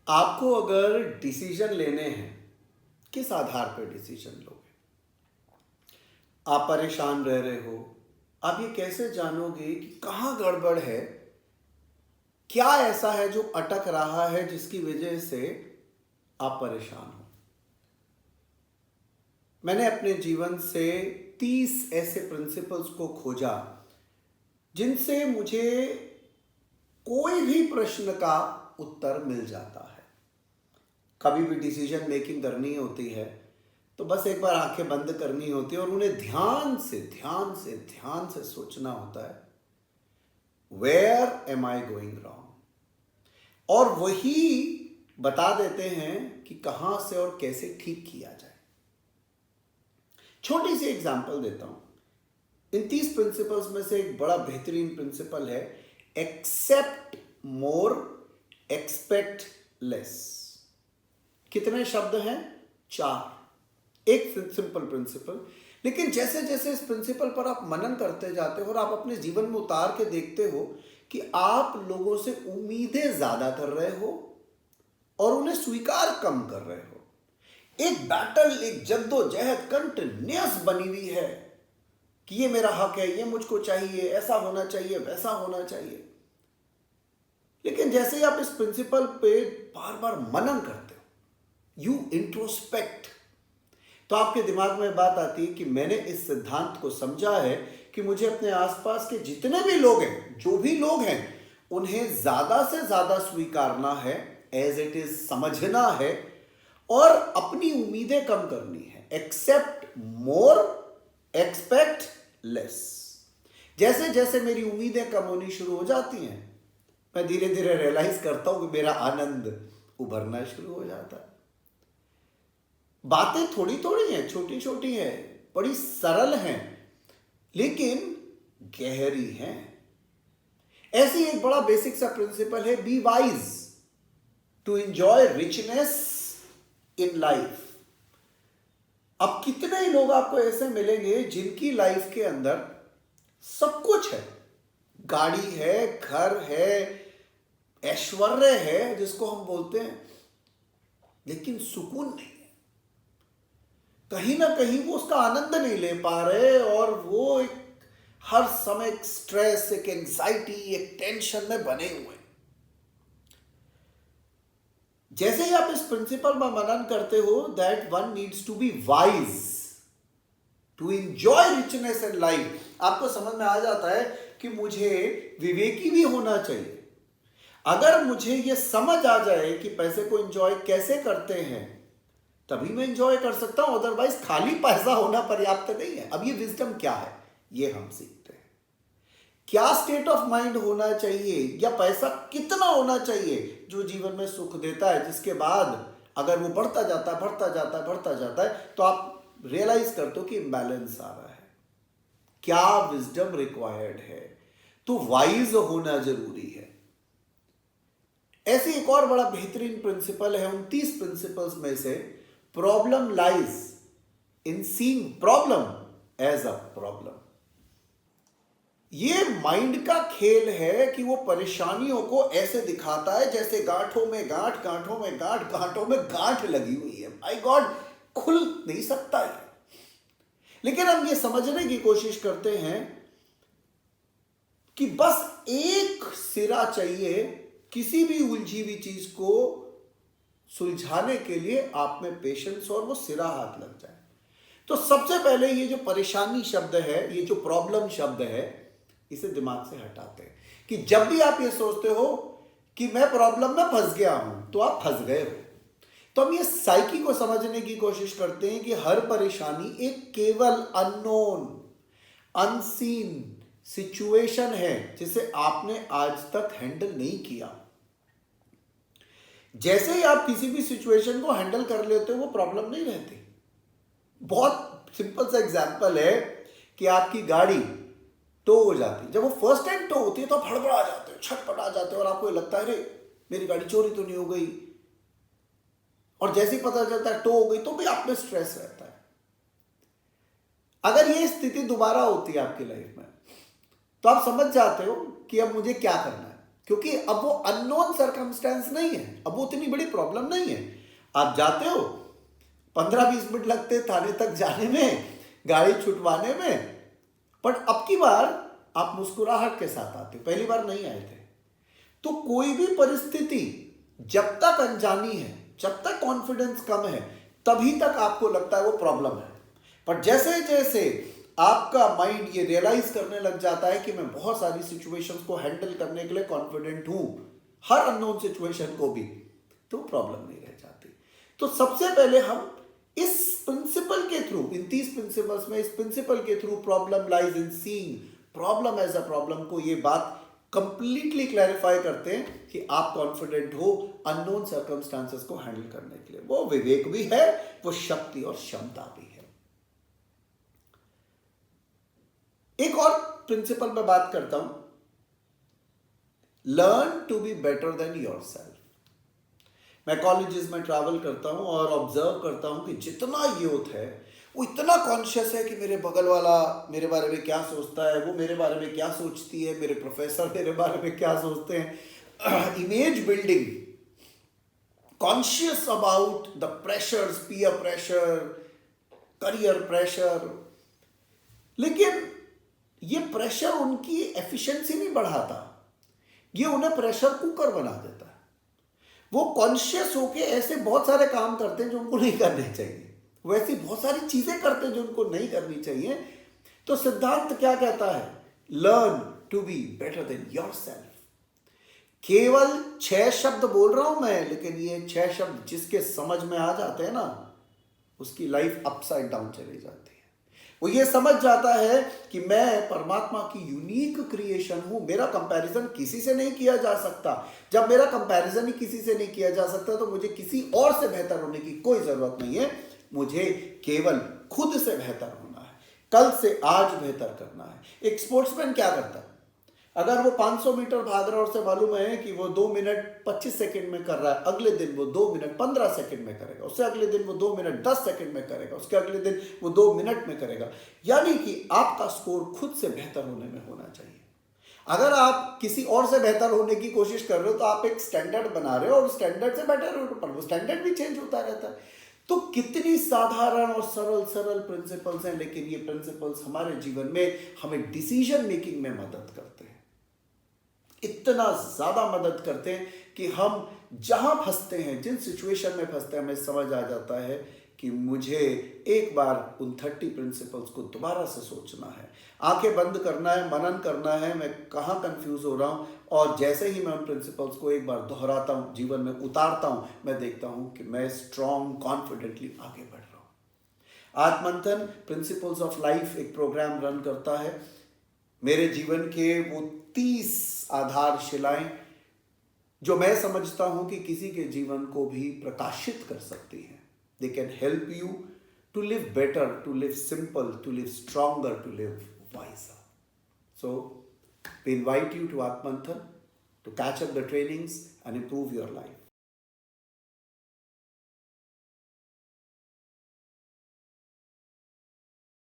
आपको अगर डिसीजन लेने हैं, किस आधार पर डिसीजन लोगे? आप परेशान रह रहे हो, आप ये कैसे जानोगे कि कहाँ गड़बड़ है? क्या ऐसा है जो अटक रहा है जिसकी वजह से आप परेशान हो? मैंने अपने जीवन से 30 ऐसे प्रिंसिपल्स को खोजा जिनसे मुझे कोई भी प्रश्न का उत्तर मिल जाता है। कभी भी डिसीजन मेकिंग करनी होती है तो बस एक बार आंखें बंद करनी होती है और उन्हें ध्यान से सोचना होता है, where am I going wrong, और वही बता देते हैं कि कहां से और कैसे ठीक किया जाए। छोटी सी एग्जांपल देता हूं। इन 30 प्रिंसिपल्स में से एक बड़ा बेहतरीन प्रिंसिपल है, एक्सेप्ट मोर, एक्सपेक्ट लेस। कितने शब्द हैं? 4। एक सिंपल प्रिंसिपल, लेकिन जैसे जैसे इस प्रिंसिपल पर आप मनन करते जाते हो और आप अपने जीवन में उतार के देखते हो कि आप लोगों से उम्मीदें ज्यादा कर रहे हो और उन्हें स्वीकार कम कर रहे हो। एक बैटल, एक जद्दोजहद कंटिन्यूअस बनी हुई है कि ये मेरा हक है, ये मुझको चाहिए, ऐसा होना चाहिए, वैसा होना चाहिए। लेकिन जैसे ही आप इस प्रिंसिपल पे बार बार मनन करते हो, यू इंट्रोस्पेक्ट, तो आपके दिमाग में बात आती है कि मैंने इस सिद्धांत को समझा है कि मुझे अपने आसपास के जितने भी लोग हैं, जो भी लोग हैं, उन्हें ज्यादा से ज्यादा स्वीकारना है, एज इट इज समझना है और अपनी उम्मीदें कम करनी है। एक्सेप्ट मोर, एक्सपेक्ट लेस। जैसे जैसे मेरी उम्मीदें कम होनी शुरू हो जाती हैं, मैं धीरे धीरे रियलाइज करता हूं कि मेरा आनंद उभरना शुरू हो जाता है। बातें थोड़ी थोड़ी हैं, छोटी छोटी हैं, बड़ी सरल हैं, लेकिन गहरी हैं। ऐसी एक बड़ा बेसिक सा प्रिंसिपल है, be wise to enjoy richness in life. अब कितने ही लोग आपको ऐसे मिलेंगे जिनकी लाइफ के अंदर सब कुछ है, गाड़ी है, घर है, ऐश्वर्य है जिसको हम बोलते हैं, लेकिन सुकून नहीं है। कहीं ना कहीं वो उसका आनंद नहीं ले पा रहे और वो एक हर समय एक स्ट्रेस, एक एंजाइटी, एक टेंशन में बने हुए हैं। जैसे ही आप इस प्रिंसिपल में मनन करते हो, that one needs to be wise to enjoy richness in life, आपको समझ में आ जाता है कि मुझे विवेकी भी होना चाहिए। अगर मुझे यह समझ आ जाए कि पैसे को एंजॉय कैसे करते हैं, तभी मैं एंजॉय कर सकता हूं, अदरवाइज खाली पैसा होना पर्याप्त नहीं है। अब ये विजडम क्या है, ये हम सीखते हैं। क्या स्टेट ऑफ माइंड होना चाहिए या पैसा कितना होना चाहिए जो जीवन में सुख देता है, जिसके बाद अगर वो बढ़ता जाता है तो आप रियलाइज करते हो कि इम्बैलेंस आ रहा है। क्या विजडम रिक्वायर्ड है? तो वाइज होना जरूरी है। ऐसे एक और बड़ा बेहतरीन प्रिंसिपल है, 29 प्रिंसिपल्स में से, problem lies in seeing problem as a problem. ये माइंड का खेल है कि वो परेशानियों को ऐसे दिखाता है जैसे गांठों में गांठ, गांठों में गांठ, गांठों में गांठ लगी हुई है। माय गॉड, खुल नहीं सकता है। लेकिन हम ये समझने की कोशिश करते हैं कि बस एक सिरा चाहिए किसी भी उलझी हुई चीज को सुलझाने के लिए, आप में पेशेंस और वो सिरा हाथ लग जाए। तो सबसे पहले ये जो परेशानी शब्द है, ये जो प्रॉब्लम शब्द है, इसे दिमाग से हटाते हैं कि जब भी आप ये सोचते हो कि मैं प्रॉब्लम में फंस गया हूं, तो आप फंस गए हो। तो हम ये साइकी को समझने की कोशिश करते हैं कि हर परेशानी एक केवल अननोन, अनसीन सिचुएशन है जिसे आपने आज तक हैंडल नहीं किया। जैसे ही आप किसी भी सिचुएशन को हैंडल कर लेते हो, वो प्रॉब्लम नहीं रहती। बहुत सिंपल सा एग्जांपल है कि आपकी गाड़ी टो हो जाती है। जब वो फर्स्ट टाइम टो होती है तो आप हड़बड़ा जाते हो, छटपटा जाते हो और आपको लगता है अरे मेरी गाड़ी चोरी तो नहीं हो गई। और जैसे ही पता चलता है टो हो गई तो भी आप में स्ट्रेस रहता है। अगर ये स्थिति दोबारा होती है आपकी लाइफ में, तो आप समझ जाते हो कि अब मुझे क्या करना है। क्योंकि अब वो अननोन सर्कमस्टेंस नहीं है, अब वो उतनी बड़ी प्रॉब्लम नहीं है। आप जाते हो, 15-20 मिनट लगते थाने तक जाने में, गाड़ी छुटवाने में, बट अब की बार आप मुस्कुराहट के साथ आते हो, पहली बार नहीं आए थे। तो कोई भी परिस्थिति जब तक अनजानी है, जब तक कॉन्फिडेंस कम है, तभी तक आपको लगता है वो प्रॉब्लम है। पर जैसे जैसे आपका माइंड ये रियलाइज करने लग जाता है कि मैं बहुत सारी सिचुएशंस को हैंडल करने के लिए कॉन्फिडेंट हूं, हर अननोन सिचुएशन को भी, तो प्रॉब्लम नहीं रह जाती। तो सबसे पहले हम इस प्रिंसिपल के थ्रू, इन 30 प्रिंसिपल्स में, इस प्रिंसिपल के through problem lies in seeing problem as a problem को ये बात कंप्लीटली क्लैरिफाई करते हैं कि आप कॉन्फिडेंट हो अननोन सर्कमस्टांसेस को हैंडल करने के लिए। वो विवेक भी है, वो शक्ति और क्षमता भी है। एक और प्रिंसिपल में बात करता हूं, learn to be better than yourself. मैं कॉलेजेस में ट्रैवल करता हूं और ऑब्जर्व करता हूं कि जितना यूथ है वो इतना कॉन्शियस है कि मेरे बगल वाला मेरे बारे में क्या सोचता है, वो मेरे बारे में क्या सोचती है, मेरे प्रोफेसर मेरे बारे में क्या सोचते हैं। Image building, conscious about the pressures, peer pressure, career pressure. लेकिन ये प्रेशर उनकी एफिशिएंसी नहीं बढ़ाता, ये उन्हें प्रेशर कुकर बना देता है। वो कॉन्शियस होके ऐसे बहुत सारे काम करते हैं जो उनको नहीं करने चाहिए, वैसी बहुत सारी चीजें करते हैं जो उनको नहीं करनी चाहिए। तो सिद्धांत क्या कहता है? Learn to be better than yourself. केवल 6 शब्द बोल रहा हूं मैं, लेकिन ये 6 शब्द जिसके समझ में आ जाते हैं ना, उसकी लाइफ अपसाइड डाउन चली जाती है। वो ये समझ जाता है कि मैं परमात्मा की यूनिक क्रिएशन हूं, मेरा कंपैरिजन किसी से नहीं किया जा सकता। जब मेरा कंपैरिजन ही किसी से नहीं किया जा सकता तो मुझे किसी और से बेहतर होने की कोई जरूरत नहीं है। मुझे केवल खुद से बेहतर होना है, कल से आज बेहतर करना है। एक स्पोर्ट्समैन क्या करता है? अगर वो 500 मीटर भाग रहा है और उसे मालूम है कि वो 2 मिनट 25 सेकंड में कर रहा है, अगले दिन वो 2 मिनट 15 सेकंड में करेगा, उससे अगले दिन वो 2 मिनट 10 सेकंड में करेगा, उसके अगले दिन वो 2 मिनट में करेगा। यानी कि आपका स्कोर खुद से बेहतर होने में होना चाहिए। अगर आप किसी और से बेहतर होने की कोशिश कर रहे हो तो आप एक स्टैंडर्ड बना रहे हो और स्टैंडर्ड से बेटर हो, पर वो स्टैंडर्ड भी चेंज होता रहता है। तो कितनी साधारण और सरल सरल प्रिंसिपल्स हैं, लेकिन ये प्रिंसिपल्स हमारे जीवन में हमें डिसीजन मेकिंग में मदद करते हैं। इतना ज्यादा मदद करते हैं कि हम जहां फंसते हैं, जिन सिचुएशन में फंसते हैं, हमें समझ आ जाता है कि मुझे एक बार उन 30 प्रिंसिपल्स को दोबारा से सोचना है, आंखें बंद करना है, मनन करना है, मैं कहाँ कंफ्यूज हो रहा हूँ। और जैसे ही मैं उन प्रिंसिपल्स को एक बार दोहराता हूँ, जीवन में उतारता हूँ, मैं देखता हूँ कि मैं स्ट्रॉन्ग कॉन्फिडेंटली आगे बढ़ रहा हूँ। आत्मंथन प्रिंसिपल्स ऑफ लाइफ एक प्रोग्राम रन करता है। मेरे जीवन के वो 30 आधारशिलाएं जो मैं समझता हूं कि किसी के जीवन को भी प्रकाशित कर सकती हैं। They can help you to live better, to live simple, to live stronger, to live wiser. So we invite you to Aatmanthan to catch up the trainings and improve your life.